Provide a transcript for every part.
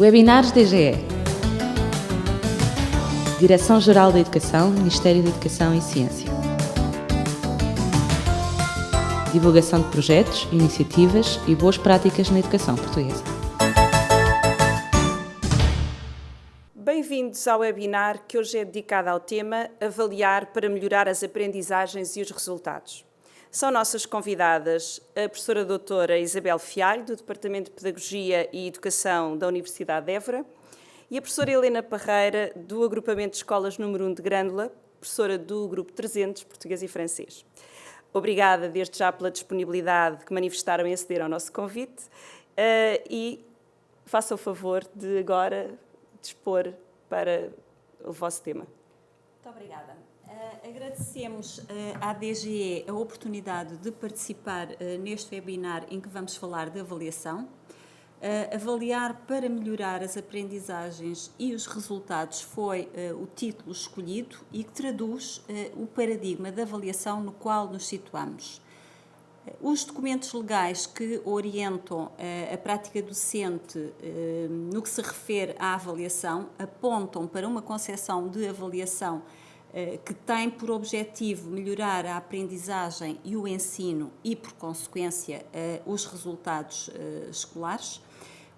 Webinars DGE. Direção-Geral da Educação, Ministério da Educação e Ciência. Divulgação de projetos, iniciativas e boas práticas na educação portuguesa. Bem-vindos ao webinar que hoje é dedicado ao tema Avaliar para melhorar as aprendizagens e os resultados. São nossas convidadas a professora doutora Isabel Fialho, do Departamento de Pedagogia e Educação da Universidade de Évora, e a professora Helena Parreira, do Agrupamento de Escolas número 1 de Grândola, professora do Grupo 300, Português e Francês. Obrigada desde já pela disponibilidade que manifestaram em aceder ao nosso convite e faça o favor de agora dispor para o vosso tema. Muito obrigada. Agradecemos à DGE a oportunidade de participar neste webinar em que vamos falar de avaliação. Avaliar para melhorar as aprendizagens e os resultados foi o título escolhido e que traduz o paradigma de avaliação no qual nos situamos. Os documentos legais que orientam a prática docente no que se refere à avaliação apontam para uma concepção de avaliação que tem por objetivo melhorar a aprendizagem e o ensino e, por consequência, os resultados escolares,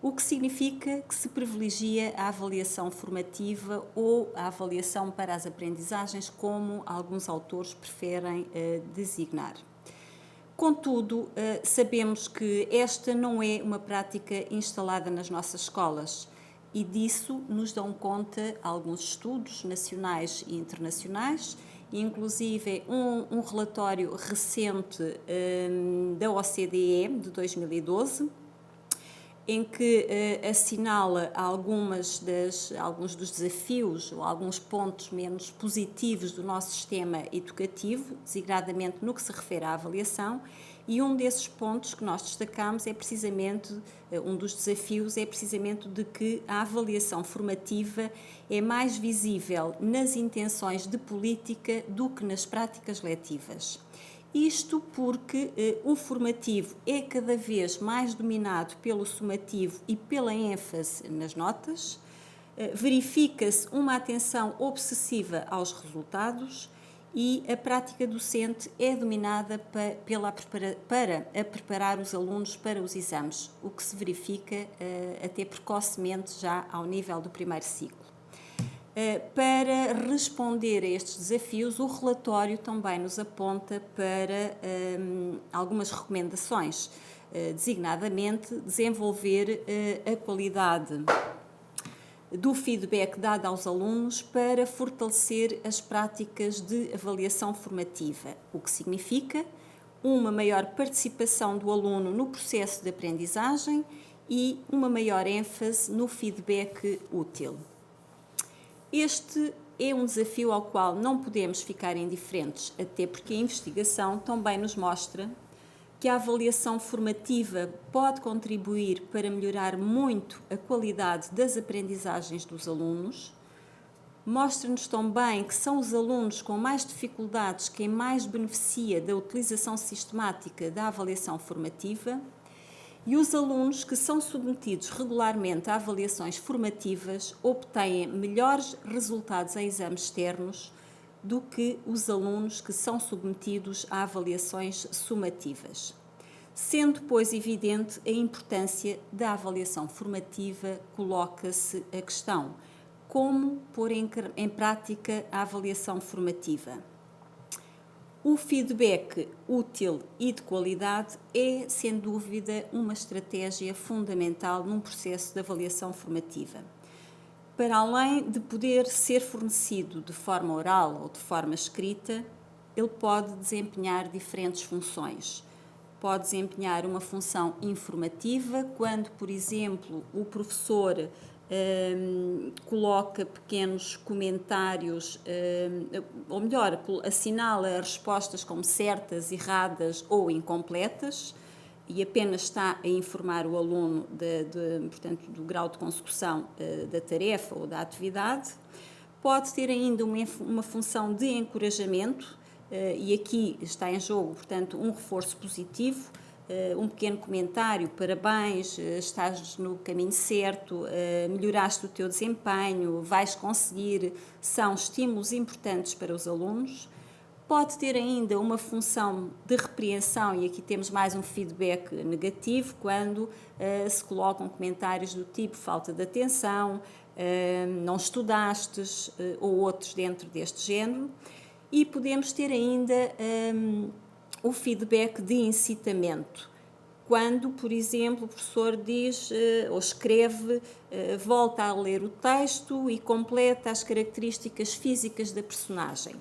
o que significa que se privilegia a avaliação formativa ou a avaliação para as aprendizagens, como alguns autores preferem designar. Contudo, sabemos que esta não é uma prática instalada nas nossas escolas e disso nos dão conta alguns estudos nacionais e internacionais, inclusive um relatório recente da OCDE de 2012, em que assinala alguns dos desafios ou alguns pontos menos positivos do nosso sistema educativo, designadamente no que se refere à avaliação, e um desses pontos que nós destacamos é precisamente, um dos desafios é precisamente de que a avaliação formativa é mais visível nas intenções de política do que nas práticas letivas. Isto porque o formativo é cada vez mais dominado pelo sumativo e pela ênfase nas notas, verifica-se uma atenção obsessiva aos resultados e a prática docente é dominada para preparar os alunos para os exames, o que se verifica até precocemente já ao nível do primeiro ciclo. Para responder a estes desafios, o relatório também nos aponta para algumas recomendações, designadamente desenvolver a qualidade do feedback dado aos alunos para fortalecer as práticas de avaliação formativa, o que significa uma maior participação do aluno no processo de aprendizagem e uma maior ênfase no feedback útil. Este é um desafio ao qual não podemos ficar indiferentes, até porque a investigação também nos mostra que a avaliação formativa pode contribuir para melhorar muito a qualidade das aprendizagens dos alunos. Mostra-nos também que são os alunos com mais dificuldades quem mais beneficia da utilização sistemática da avaliação formativa. E os alunos que são submetidos regularmente a avaliações formativas obtêm melhores resultados em exames externos do que os alunos que são submetidos a avaliações sumativas. Sendo, pois, evidente a importância da avaliação formativa, coloca-se a questão: como pôr em prática a avaliação formativa? O feedback útil e de qualidade é, sem dúvida, uma estratégia fundamental num processo de avaliação formativa. Para além de poder ser fornecido de forma oral ou de forma escrita, ele pode desempenhar diferentes funções. Pode desempenhar uma função informativa, quando, por exemplo, o professor coloca pequenos comentários, ou melhor, assinala as respostas como certas, erradas ou incompletas e apenas está a informar o aluno portanto, do grau de consecução da tarefa ou da atividade. Pode ter ainda uma função de encorajamento e aqui está em jogo, portanto, um reforço positivo, um pequeno comentário, parabéns, estás no caminho certo, melhoraste o teu desempenho, vais conseguir, são estímulos importantes para os alunos. Pode ter ainda uma função de repreensão, e aqui temos mais um feedback negativo, quando se colocam comentários do tipo falta de atenção, não estudastes, ou outros dentro deste género. E podemos ter ainda o feedback de incitamento, quando, por exemplo, o professor diz ou escreve, volta a ler o texto e completa as características físicas da personagem.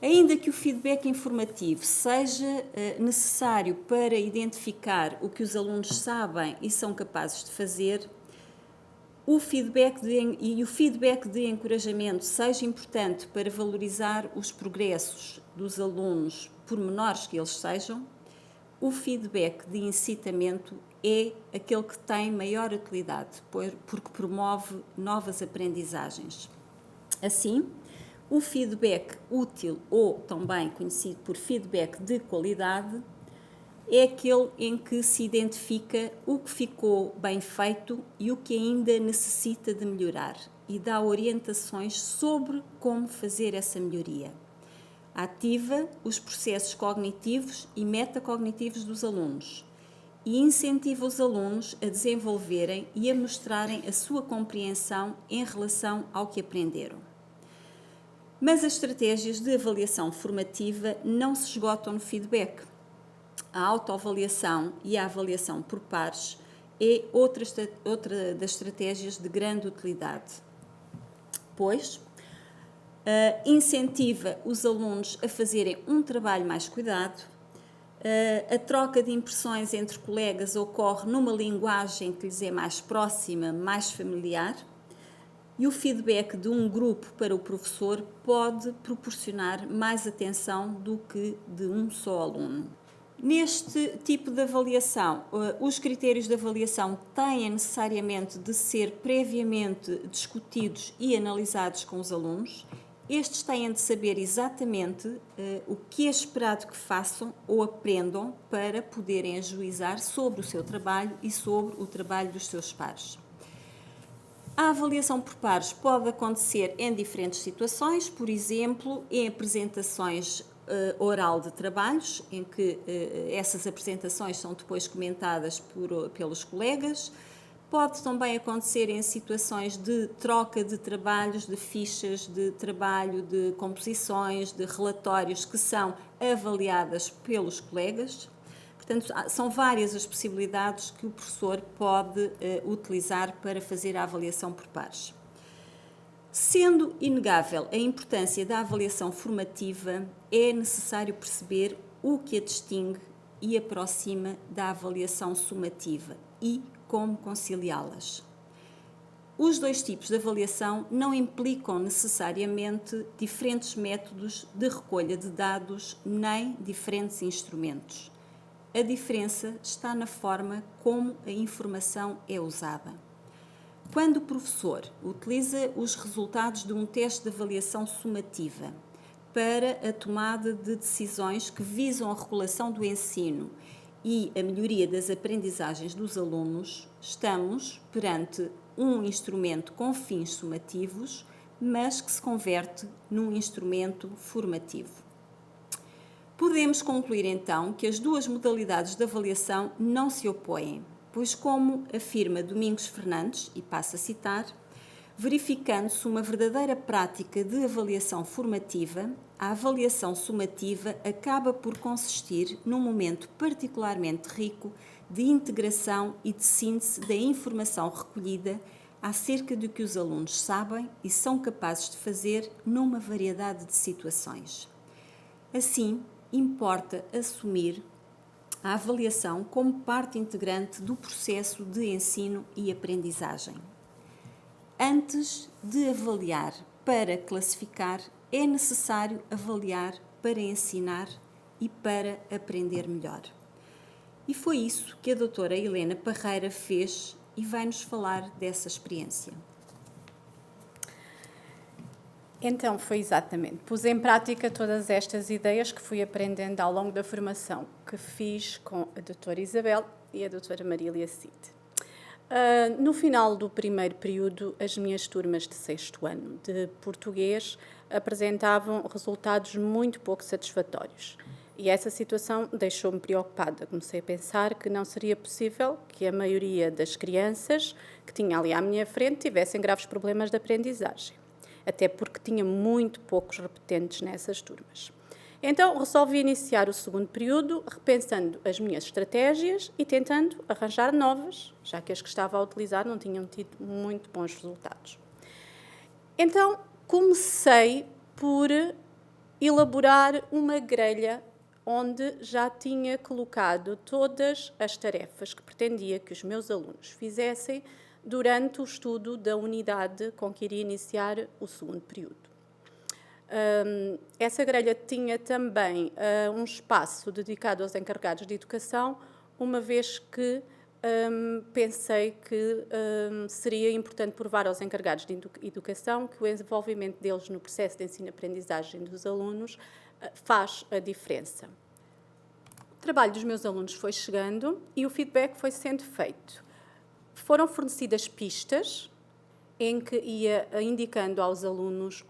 Ainda que o feedback informativo seja necessário para identificar o que os alunos sabem e são capazes de fazer, o feedback de encorajamento seja importante para valorizar os progressos dos alunos, por menores que eles sejam, o feedback de incitamento é aquele que tem maior utilidade, porque promove novas aprendizagens. Assim, o feedback útil, ou também conhecido por feedback de qualidade, é aquele em que se identifica o que ficou bem feito e o que ainda necessita de melhorar e dá orientações sobre como fazer essa melhoria. Ativa os processos cognitivos e metacognitivos dos alunos e incentiva os alunos a desenvolverem e a mostrarem a sua compreensão em relação ao que aprenderam. Mas as estratégias de avaliação formativa não se esgotam no feedback. A autoavaliação e a avaliação por pares é outra das estratégias de grande utilidade, pois incentiva os alunos a fazerem um trabalho mais cuidado, a troca de impressões entre colegas ocorre numa linguagem que lhes é mais próxima, mais familiar, e o feedback de um grupo para o professor pode proporcionar mais atenção do que de um só aluno. Neste tipo de avaliação, os critérios de avaliação têm necessariamente de ser previamente discutidos e analisados com os alunos. Estes têm de saber exatamente o que é esperado que façam ou aprendam para poderem ajuizar sobre o seu trabalho e sobre o trabalho dos seus pares. A avaliação por pares pode acontecer em diferentes situações, por exemplo, em apresentações oral de trabalhos, em que essas apresentações são depois comentadas pelos colegas. Pode também acontecer em situações de troca de trabalhos, de fichas de trabalho, de composições, de relatórios que são avaliadas pelos colegas. Portanto, são várias as possibilidades que o professor pode utilizar para fazer a avaliação por pares. Sendo inegável a importância da avaliação formativa, é necessário perceber o que a distingue e aproxima da avaliação sumativa e como conciliá-las. Os dois tipos de avaliação não implicam necessariamente diferentes métodos de recolha de dados nem diferentes instrumentos. A diferença está na forma como a informação é usada. Quando o professor utiliza os resultados de um teste de avaliação sumativa para a tomada de decisões que visam a regulação do ensino e a melhoria das aprendizagens dos alunos, estamos perante um instrumento com fins sumativos, mas que se converte num instrumento formativo. Podemos concluir então que as duas modalidades de avaliação não se opõem, pois, como afirma Domingos Fernandes, e passo a citar, verificando-se uma verdadeira prática de avaliação formativa, a avaliação sumativa acaba por consistir num momento particularmente rico de integração e de síntese da informação recolhida acerca do que os alunos sabem e são capazes de fazer numa variedade de situações. Assim, importa assumir a avaliação como parte integrante do processo de ensino e aprendizagem. Antes de avaliar para classificar, é necessário avaliar para ensinar e para aprender melhor. E foi isso que a doutora Helena Parreira fez e vai-nos falar dessa experiência. Então, foi exatamente. Pus em prática todas estas ideias que fui aprendendo ao longo da formação que fiz com a doutora Isabel e a doutora Marília Cid. No final do primeiro período, as minhas turmas de 6º ano de português apresentavam resultados muito pouco satisfatórios. E essa situação deixou-me preocupada. Comecei a pensar que não seria possível que a maioria das crianças que tinha ali à minha frente tivessem graves problemas de aprendizagem, até porque tinha muito poucos repetentes nessas turmas. Então, resolvi iniciar o 2º período, repensando as minhas estratégias e tentando arranjar novas, já que as que estava a utilizar não tinham tido muito bons resultados. Então, comecei por elaborar uma grelha onde já tinha colocado todas as tarefas que pretendia que os meus alunos fizessem durante o estudo da unidade com que iria iniciar o 2º período. Essa grelha tinha também um espaço dedicado aos encarregados de educação, uma vez que pensei que seria importante provar aos encarregados de educação que o envolvimento deles no processo de ensino-aprendizagem dos alunos faz a diferença. O trabalho dos meus alunos foi chegando e o feedback foi sendo feito. Foram fornecidas pistas em que ia indicando aos alunos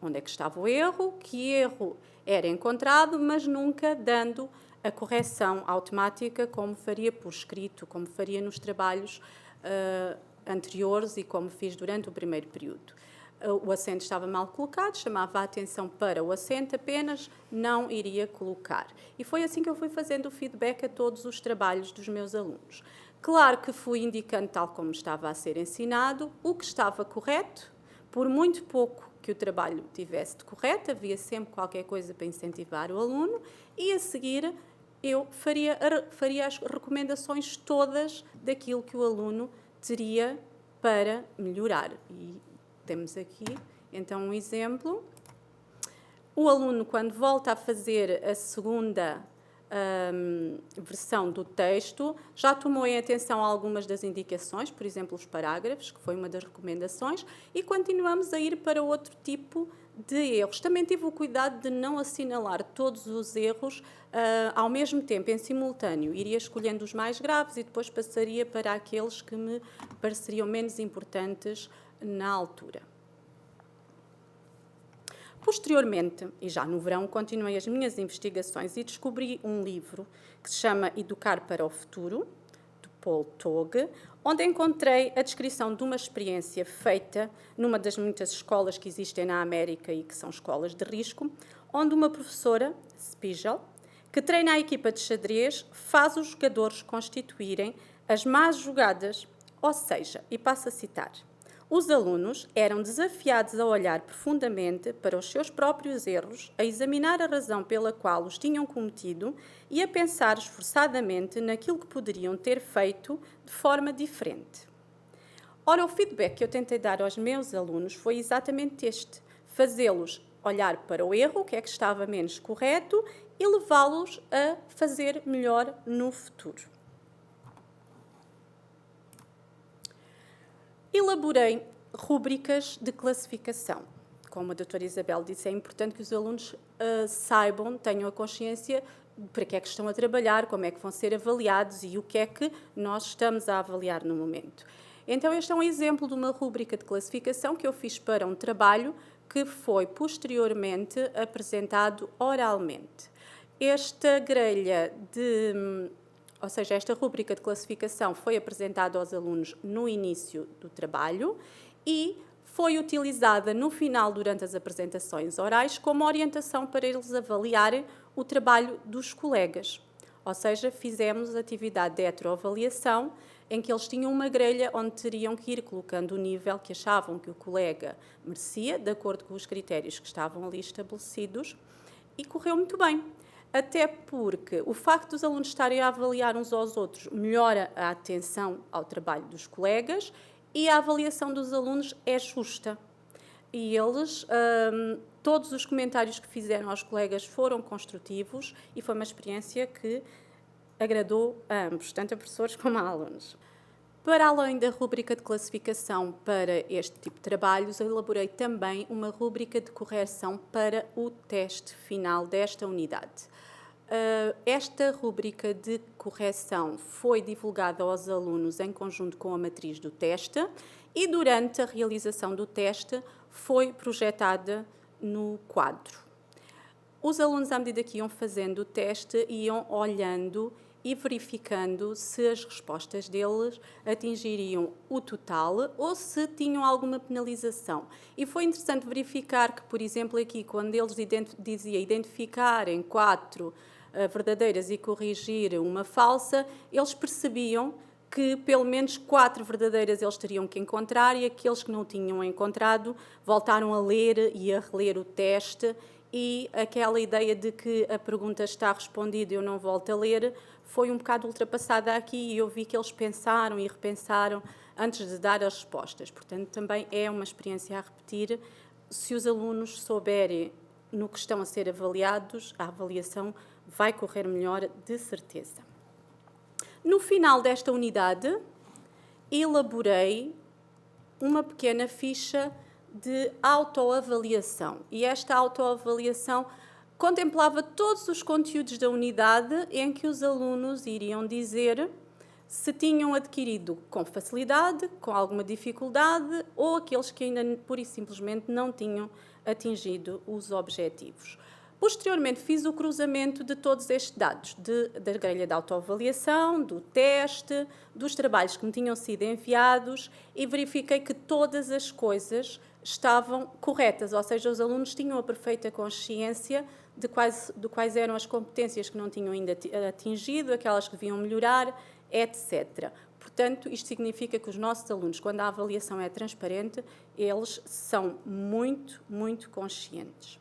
onde é que estava o erro, que erro era encontrado, mas nunca dando a correção automática como faria por escrito, como faria nos trabalhos anteriores e como fiz durante o primeiro período. O acento estava mal colocado, chamava a atenção para o acento apenas, não iria colocar. E foi assim que eu fui fazendo o feedback a todos os trabalhos dos meus alunos. Claro que fui indicando, tal como estava a ser ensinado, o que estava correto, por muito pouco que o trabalho tivesse de correto, havia sempre qualquer coisa para incentivar o aluno, e a seguir eu faria as recomendações todas daquilo que o aluno teria para melhorar. E temos aqui, então, um exemplo. O aluno, quando volta a fazer a segunda versão do texto, já tomou em atenção algumas das indicações, por exemplo, os parágrafos, que foi uma das recomendações, e continuamos a ir para outro tipo de erros. Também tive o cuidado de não assinalar todos os erros ao mesmo tempo, em simultâneo. Iria escolhendo os mais graves e depois passaria para aqueles que me pareceriam menos importantes na altura. Posteriormente, e já no verão, continuei as minhas investigações e descobri um livro que se chama Educar para o Futuro, de Paul Togge, onde encontrei a descrição de uma experiência feita numa das muitas escolas que existem na América e que são escolas de risco, onde uma professora, Spiegel, que treina a equipa de xadrez, faz os jogadores constituírem as más jogadas, ou seja, e passo a citar, os alunos eram desafiados a olhar profundamente para os seus próprios erros, a examinar a razão pela qual os tinham cometido e a pensar esforçadamente naquilo que poderiam ter feito de forma diferente. Ora, o feedback que eu tentei dar aos meus alunos foi exatamente este: fazê-los olhar para o erro, o que é que estava menos correto, e levá-los a fazer melhor no futuro. Elaborei rúbricas de classificação. Como a doutora Isabel disse, é importante que os alunos saibam, tenham a consciência para que é que estão a trabalhar, como é que vão ser avaliados e o que é que nós estamos a avaliar no momento. Então, este é um exemplo de uma rúbrica de classificação que eu fiz para um trabalho que foi posteriormente apresentado oralmente. Esta grelha ou seja, esta rúbrica de classificação foi apresentada aos alunos no início do trabalho e foi utilizada no final, durante as apresentações orais, como orientação para eles avaliarem o trabalho dos colegas. Ou seja, fizemos atividade de heteroavaliação, em que eles tinham uma grelha onde teriam que ir colocando o nível que achavam que o colega merecia, de acordo com os critérios que estavam ali estabelecidos, e correu muito bem. Até porque o facto dos alunos estarem a avaliar uns aos outros melhora a atenção ao trabalho dos colegas e a avaliação dos alunos é justa. E eles, todos os comentários que fizeram aos colegas foram construtivos e foi uma experiência que agradou a ambos, tanto a professores como a alunos. Para além da rúbrica de classificação para este tipo de trabalhos, elaborei também uma rúbrica de correção para o teste final desta unidade. Esta rúbrica de correção foi divulgada aos alunos em conjunto com a matriz do teste e, durante a realização do teste, foi projetada no quadro. Os alunos, à medida que iam fazendo o teste, iam olhando e verificando se as respostas deles atingiriam o total ou se tinham alguma penalização. E foi interessante verificar que, por exemplo, aqui, quando eles dizia identificarem 4 verdadeiras e corrigir uma falsa, eles percebiam que pelo menos 4 verdadeiras eles teriam que encontrar, e aqueles que não tinham encontrado voltaram a ler e a reler o teste, e aquela ideia de que a pergunta está respondida e eu não volto a ler foi um bocado ultrapassada aqui, e eu vi que eles pensaram e repensaram antes de dar as respostas. Portanto, também é uma experiência a repetir. Se os alunos souberem no que estão a ser avaliados, a avaliação vai correr melhor, de certeza. No final desta unidade, elaborei uma pequena ficha de autoavaliação. E esta autoavaliação contemplava todos os conteúdos da unidade, em que os alunos iriam dizer se tinham adquirido com facilidade, com alguma dificuldade, ou aqueles que ainda pura e simplesmente não tinham atingido os objetivos. Posteriormente, fiz o cruzamento de todos estes dados, da grelha de autoavaliação, do teste, dos trabalhos que me tinham sido enviados, e verifiquei que todas as coisas estavam corretas, ou seja, os alunos tinham a perfeita consciência de quais eram as competências que não tinham ainda atingido, aquelas que deviam melhorar, etc. Portanto, isto significa que os nossos alunos, quando a avaliação é transparente, eles são muito, muito conscientes.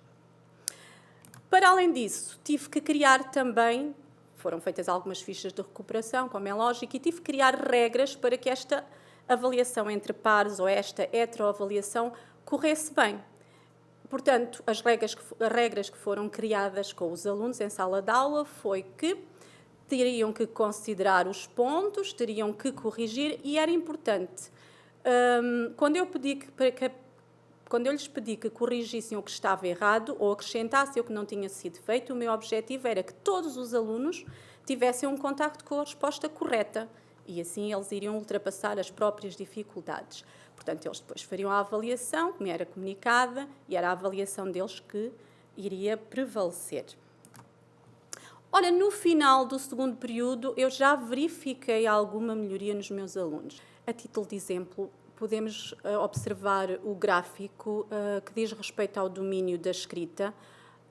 Para além disso, tive que criar também, foram feitas algumas fichas de recuperação, como é lógico, e tive que criar regras para que esta avaliação entre pares ou esta heteroavaliação corresse bem. Portanto, as regras que foram criadas com os alunos em sala de aula foi que teriam que considerar os pontos, teriam que corrigir, e era importante, quando eu lhes pedi que corrigissem o que estava errado ou acrescentassem o que não tinha sido feito, o meu objetivo era que todos os alunos tivessem um contacto com a resposta correta, e assim eles iriam ultrapassar as próprias dificuldades. Portanto, eles depois fariam a avaliação, que me era comunicada, e era a avaliação deles que iria prevalecer. Ora, no final do segundo período, eu já verifiquei alguma melhoria nos meus alunos. A título de exemplo, podemos observar o gráfico que diz respeito ao domínio da escrita,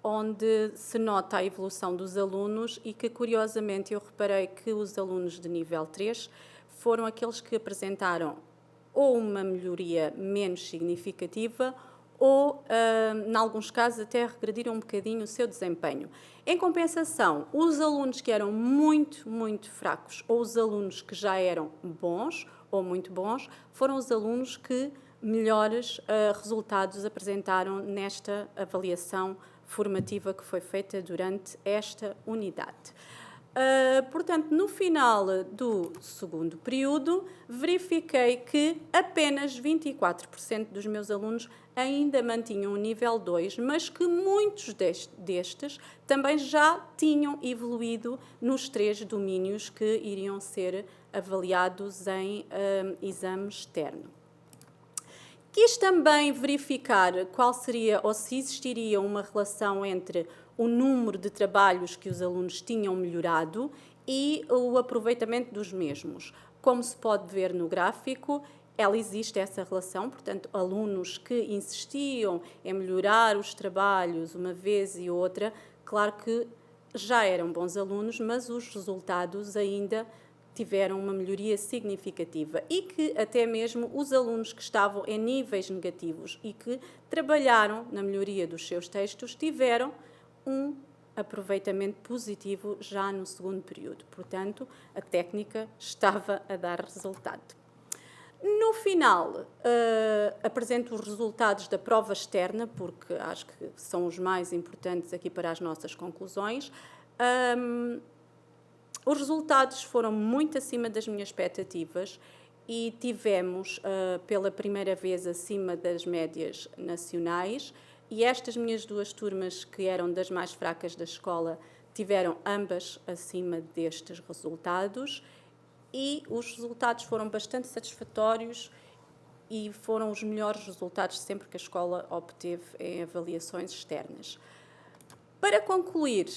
onde se nota a evolução dos alunos, e que, curiosamente, eu reparei que os alunos de nível 3 foram aqueles que apresentaram ou uma melhoria menos significativa ou, em alguns casos, até regrediram um bocadinho o seu desempenho. Em compensação, os alunos que eram muito, muito fracos, ou os alunos que já eram bons ou muito bons, foram os alunos que melhores resultados apresentaram nesta avaliação formativa que foi feita durante esta unidade. Portanto, no final do segundo período, verifiquei que apenas 24% dos meus alunos ainda mantinham o nível 2, mas que muitos destes também já tinham evoluído nos 3 domínios que iriam ser avaliados em exame externo. Quis também verificar qual seria, ou se existiria uma relação entre o número de trabalhos que os alunos tinham melhorado e o aproveitamento dos mesmos. Como se pode ver no gráfico, existe essa relação, portanto, alunos que insistiam em melhorar os trabalhos uma vez e outra, claro que já eram bons alunos, mas os resultados ainda tiveram uma melhoria significativa, e que até mesmo os alunos que estavam em níveis negativos e que trabalharam na melhoria dos seus textos tiveram um aproveitamento positivo já no segundo período. Portanto, a técnica estava a dar resultado. No final, apresento os resultados da prova externa, porque acho que são os mais importantes aqui para as nossas conclusões. Os resultados foram muito acima das minhas expectativas. e tivemos pela primeira vez acima das médias nacionais, e estas minhas duas turmas, que eram das mais fracas da escola, tiveram ambas acima destes resultados, e os resultados foram bastante satisfatórios e foram os melhores resultados sempre que a escola obteve em avaliações externas. Para concluir,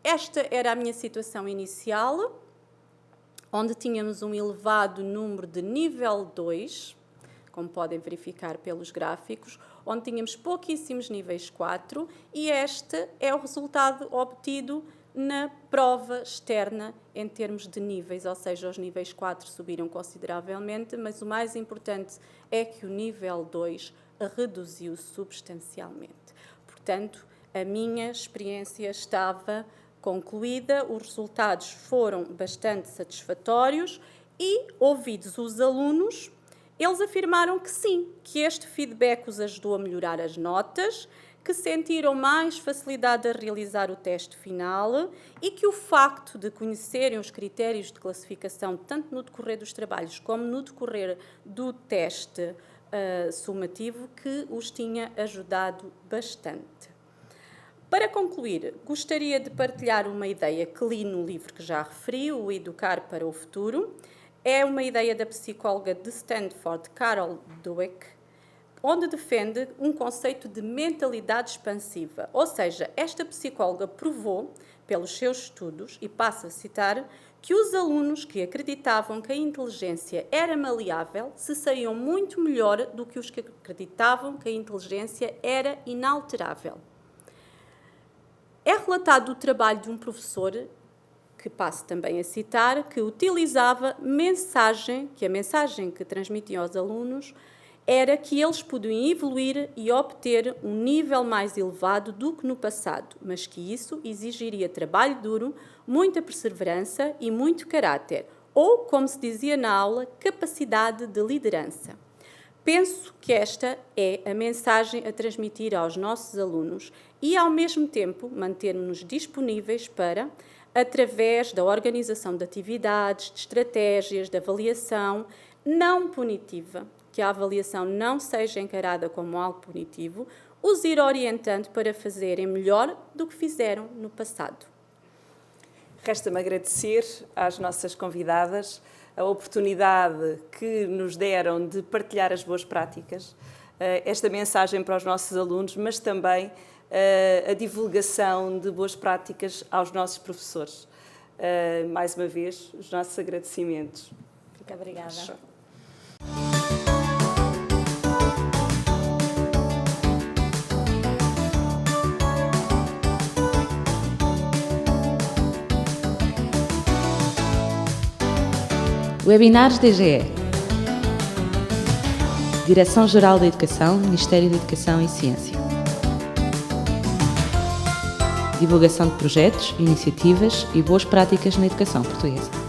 esta era a minha situação inicial, onde tínhamos um elevado número de nível 2, como podem verificar pelos gráficos, onde tínhamos pouquíssimos níveis 4, e este é o resultado obtido na prova externa em termos de níveis, ou seja, os níveis 4 subiram consideravelmente, mas o mais importante é que o nível 2 reduziu substancialmente. Portanto, a minha experiência estava concluída, os resultados foram bastante satisfatórios e, ouvidos os alunos, eles afirmaram que sim, que este feedback os ajudou a melhorar as notas, que sentiram mais facilidade a realizar o teste final e que o facto de conhecerem os critérios de classificação, tanto no decorrer dos trabalhos como no decorrer do teste sumativo, que os tinha ajudado bastante. Para concluir, gostaria de partilhar uma ideia que li no livro que já referi, o Educar para o Futuro. É uma ideia da psicóloga de Stanford, Carol Dweck, onde defende um conceito de mentalidade expansiva. Ou seja, esta psicóloga provou, pelos seus estudos, e passo a citar, que os alunos que acreditavam que a inteligência era maleável se saíam muito melhor do que os que acreditavam que a inteligência era inalterável. É relatado o trabalho de um professor, que passo também a citar, que utilizava que a mensagem que transmitia aos alunos era que eles podiam evoluir e obter um nível mais elevado do que no passado, mas que isso exigiria trabalho duro, muita perseverança e muito caráter, ou, como se dizia na aula, capacidade de liderança. Penso que esta é a mensagem a transmitir aos nossos alunos e, ao mesmo tempo, manter-nos disponíveis para, através da organização de atividades, de estratégias, de avaliação não punitiva, que a avaliação não seja encarada como algo punitivo, os ir orientando para fazerem melhor do que fizeram no passado. Resta-me agradecer às nossas convidadas a oportunidade que nos deram de partilhar as boas práticas, esta mensagem para os nossos alunos, mas também a divulgação de boas práticas aos nossos professores. Mais uma vez, os nossos agradecimentos. Muito obrigada. Webinars DGE. Direção-Geral da Educação, Ministério da Educação e Ciência. Divulgação de projetos, iniciativas e boas práticas na educação portuguesa.